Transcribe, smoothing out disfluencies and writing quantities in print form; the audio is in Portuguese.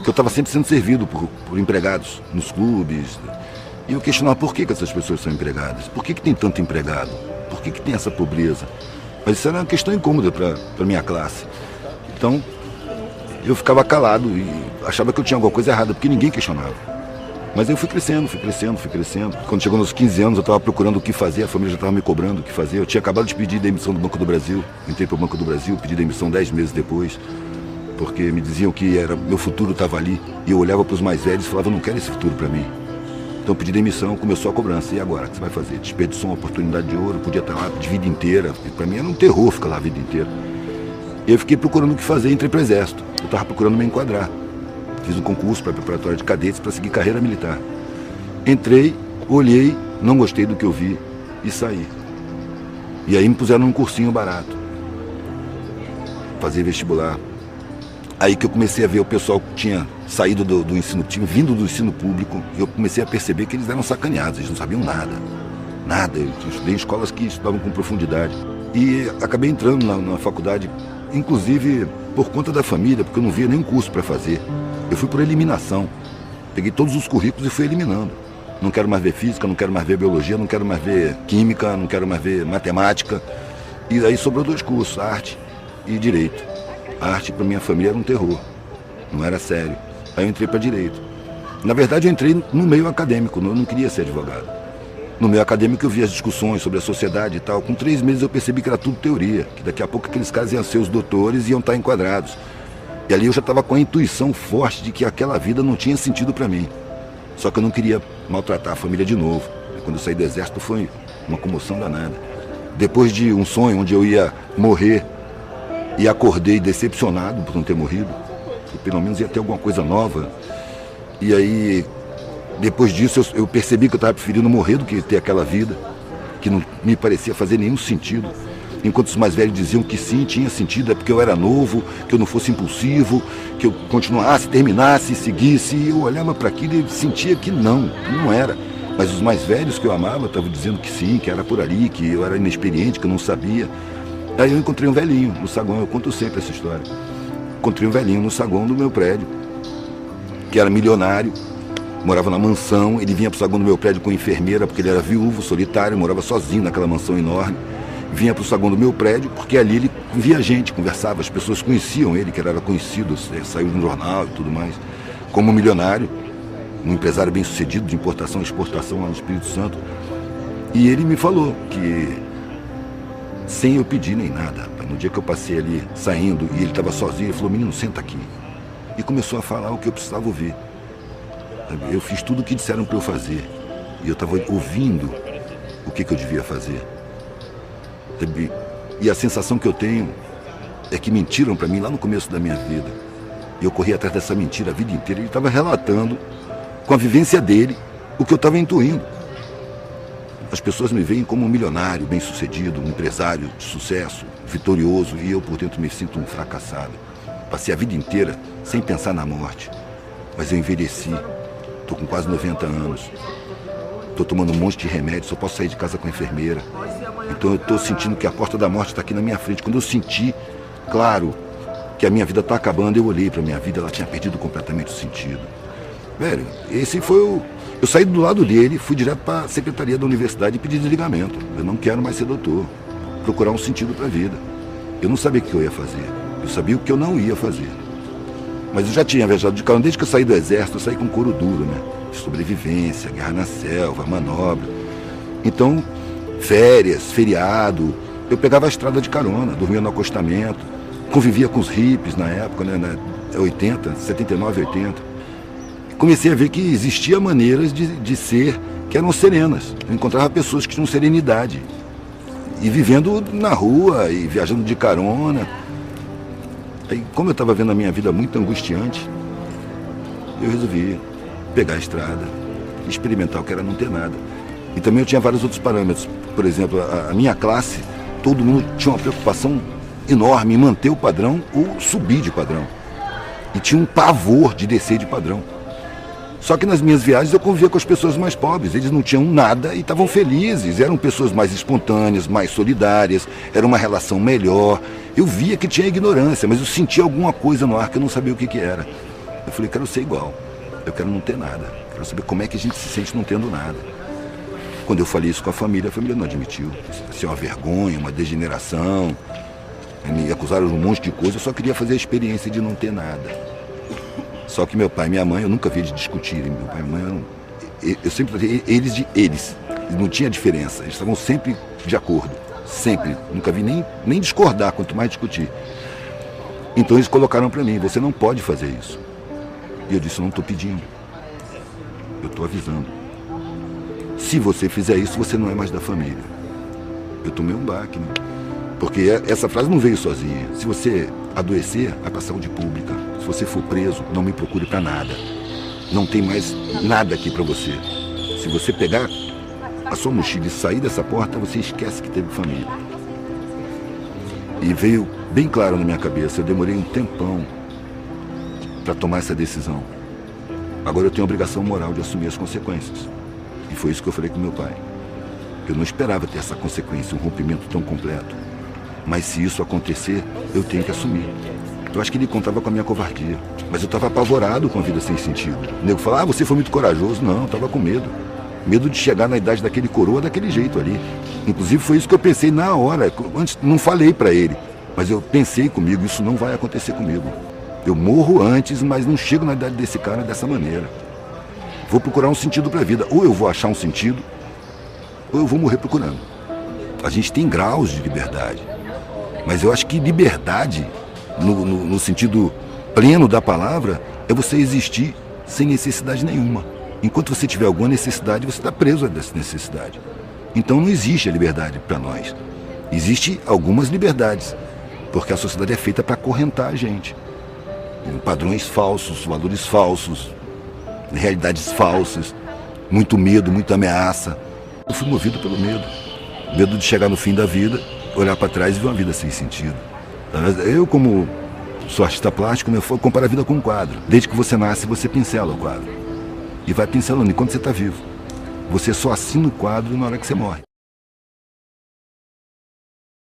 que eu estava sempre sendo servido por empregados nos clubes. E eu questionava por que essas pessoas são empregadas, por que tem tanto empregado, por que tem essa pobreza. Mas isso era uma questão incômoda para a minha classe. Então, eu ficava calado e achava que eu tinha alguma coisa errada, porque ninguém questionava. Mas eu fui crescendo. Quando chegou nos 15 anos, eu estava procurando o que fazer, a família já estava me cobrando o que fazer. Eu tinha acabado de pedir demissão do Banco do Brasil, entrei para o Banco do Brasil, pedi demissão 10 meses depois, porque me diziam que meu futuro estava ali. E eu olhava para os mais velhos e falava, eu não quero esse futuro para mim. Então eu pedi demissão, começou a cobrança. E agora, o que você vai fazer? Desperdiçou uma oportunidade de ouro, podia estar lá de vida inteira. Para mim era um terror ficar lá a vida inteira. E eu fiquei procurando o que fazer, entrei para o Exército. Eu estava procurando me enquadrar. Fiz um concurso para preparatória de cadetes para seguir carreira militar. Entrei, olhei, não gostei do que eu vi e saí. E aí me puseram num cursinho barato. Fazer vestibular. Aí que eu comecei a ver o pessoal que tinha saído do ensino, tinha vindo do ensino público, e eu comecei a perceber que eles eram sacaneados, eles não sabiam nada. Nada. Eu estudei em escolas que estudavam com profundidade. E acabei entrando na faculdade, inclusive por conta da família, porque eu não via nenhum curso para fazer. Eu fui por eliminação. Peguei todos os currículos e fui eliminando. Não quero mais ver física, não quero mais ver biologia, não quero mais ver química, não quero mais ver matemática. E aí sobrou 2 cursos, arte e direito. A arte para minha família era um terror, não era sério. Aí eu entrei para direito. Na verdade eu entrei no meio acadêmico, eu não queria ser advogado. No meio acadêmico eu via as discussões sobre a sociedade e tal. Com 3 meses eu percebi que era tudo teoria, que daqui a pouco aqueles caras iam ser os doutores e iam estar enquadrados. E ali eu já estava com a intuição forte de que aquela vida não tinha sentido para mim. Só que eu não queria maltratar a família de novo. E quando eu saí do Exército foi uma comoção danada. Depois de um sonho onde eu ia morrer, e acordei decepcionado por não ter morrido, que pelo menos ia ter alguma coisa nova. E aí, depois disso, eu percebi que eu estava preferindo morrer do que ter aquela vida, que não me parecia fazer nenhum sentido. Enquanto os mais velhos diziam que sim, tinha sentido, é porque eu era novo, que eu não fosse impulsivo, que eu continuasse, terminasse, seguisse. E eu olhava para aquilo e sentia que não era. Mas os mais velhos que eu amava estavam dizendo que sim, que era por ali, que eu era inexperiente, que eu não sabia. Aí eu encontrei um velhinho no saguão, eu conto sempre essa história. Encontrei um velhinho no saguão do meu prédio, que era milionário, morava na mansão, ele vinha para o saguão do meu prédio com enfermeira, porque ele era viúvo, solitário, morava sozinho naquela mansão enorme. Vinha para o saguão do meu prédio, porque ali ele via gente, conversava, as pessoas conheciam ele, que ele era conhecido, saiu no jornal e tudo mais, como milionário, um empresário bem sucedido de importação e exportação lá no Espírito Santo. E ele me falou que, sem eu pedir nem nada, no dia que eu passei ali saindo e ele estava sozinho, ele falou, menino, senta aqui. E começou a falar o que eu precisava ouvir. Eu fiz tudo o que disseram para eu fazer. E eu estava ouvindo o que eu devia fazer. E a sensação que eu tenho é que mentiram para mim lá no começo da minha vida. E eu corri atrás dessa mentira a vida inteira. Ele estava relatando, com a vivência dele, o que eu estava intuindo. As pessoas me veem como um milionário, bem-sucedido, um empresário de sucesso, vitorioso, e eu por dentro me sinto um fracassado. Passei a vida inteira sem pensar na morte, mas eu envelheci, estou com quase 90 anos, estou tomando um monte de remédio, só posso sair de casa com a enfermeira. Então eu estou sentindo que a porta da morte está aqui na minha frente. Quando eu senti, claro, que a minha vida está acabando, eu olhei para a minha vida, ela tinha perdido completamente o sentido. Velho, esse foi o... Eu saí do lado dele, fui direto para a secretaria da universidade e pedi desligamento. Eu não quero mais ser doutor. Procurar um sentido para a vida. Eu não sabia o que eu ia fazer. Eu sabia o que eu não ia fazer. Mas eu já tinha viajado de carro. Desde que eu saí do Exército, eu saí com couro duro, né? Sobrevivência, guerra na selva, manobra. Então, férias, feriado, eu pegava a estrada de carona, dormia no acostamento, convivia com os hippies na época, né? 80, 79, 80. Comecei a ver que existia maneiras de ser que eram serenas. Eu encontrava pessoas que tinham serenidade. E vivendo na rua e viajando de carona. Aí, como eu estava vendo a minha vida muito angustiante, eu resolvi pegar a estrada e experimentar o que era não ter nada. E também eu tinha vários outros parâmetros. Por exemplo, a minha classe, todo mundo tinha uma preocupação enorme em manter o padrão ou subir de padrão. E tinha um pavor de descer de padrão. Só que nas minhas viagens eu convivia com as pessoas mais pobres, eles não tinham nada e estavam felizes, eram pessoas mais espontâneas, mais solidárias, era uma relação melhor. Eu via que tinha ignorância, mas eu sentia alguma coisa no ar que eu não sabia o que era. Eu falei, quero ser igual. Eu quero não ter nada. Quero saber como é que a gente se sente não tendo nada. Quando eu falei isso com a família não admitiu. Isso é uma vergonha, uma degeneração. Me acusaram de um monte de coisa. Eu só queria fazer a experiência de não ter nada. Só que meu pai e minha mãe, eu nunca vi eles discutirem. Meu pai e minha mãe, eu sempre tratei eles de eles. Não tinha diferença. Eles estavam sempre de acordo. Sempre. Nunca vi nem discordar, quanto mais discutir. Então eles colocaram para mim, você não pode fazer isso. E eu disse, eu não estou pedindo. Eu estou avisando. Se você fizer isso, você não é mais da família. Eu tomei um baque, né? Porque essa frase não veio sozinha. Se você adoecer, vai para a saúde pública. Se você for preso, não me procure para nada. Não tem mais nada aqui para você. Se você pegar a sua mochila e sair dessa porta, você esquece que teve família. E veio bem claro na minha cabeça. Eu demorei um tempão para tomar essa decisão. Agora eu tenho a obrigação moral de assumir as consequências. E foi isso que eu falei com meu pai. Eu não esperava ter essa consequência, um rompimento tão completo. Mas se isso acontecer, eu tenho que assumir. Eu acho que ele contava com a minha covardia. Mas eu estava apavorado com a vida sem sentido. O nego falava, você foi muito corajoso. Não, eu estava com medo. Medo de chegar na idade daquele coroa daquele jeito ali. Inclusive foi isso que eu pensei na hora. Antes, não falei para ele, mas eu pensei comigo, isso não vai acontecer comigo. Eu morro antes, mas não chego na idade desse cara dessa maneira. Vou procurar um sentido para a vida. Ou eu vou achar um sentido, ou eu vou morrer procurando. A gente tem graus de liberdade. Mas eu acho que liberdade, no sentido pleno da palavra, é você existir sem necessidade nenhuma. Enquanto você tiver alguma necessidade, você está preso a essa necessidade. Então não existe a liberdade para nós. Existem algumas liberdades, porque a sociedade é feita para acorrentar a gente. Em padrões falsos, valores falsos, realidades falsas, muito medo, muita ameaça. Eu fui movido pelo medo. Medo de chegar no fim da vida, olhar para trás e ver uma vida sem sentido. Eu, como sou artista plástico, eu comparo a vida com um quadro. Desde que você nasce, você pincela o quadro. E vai pincelando enquanto você está vivo. Você só assina o quadro na hora que você morre.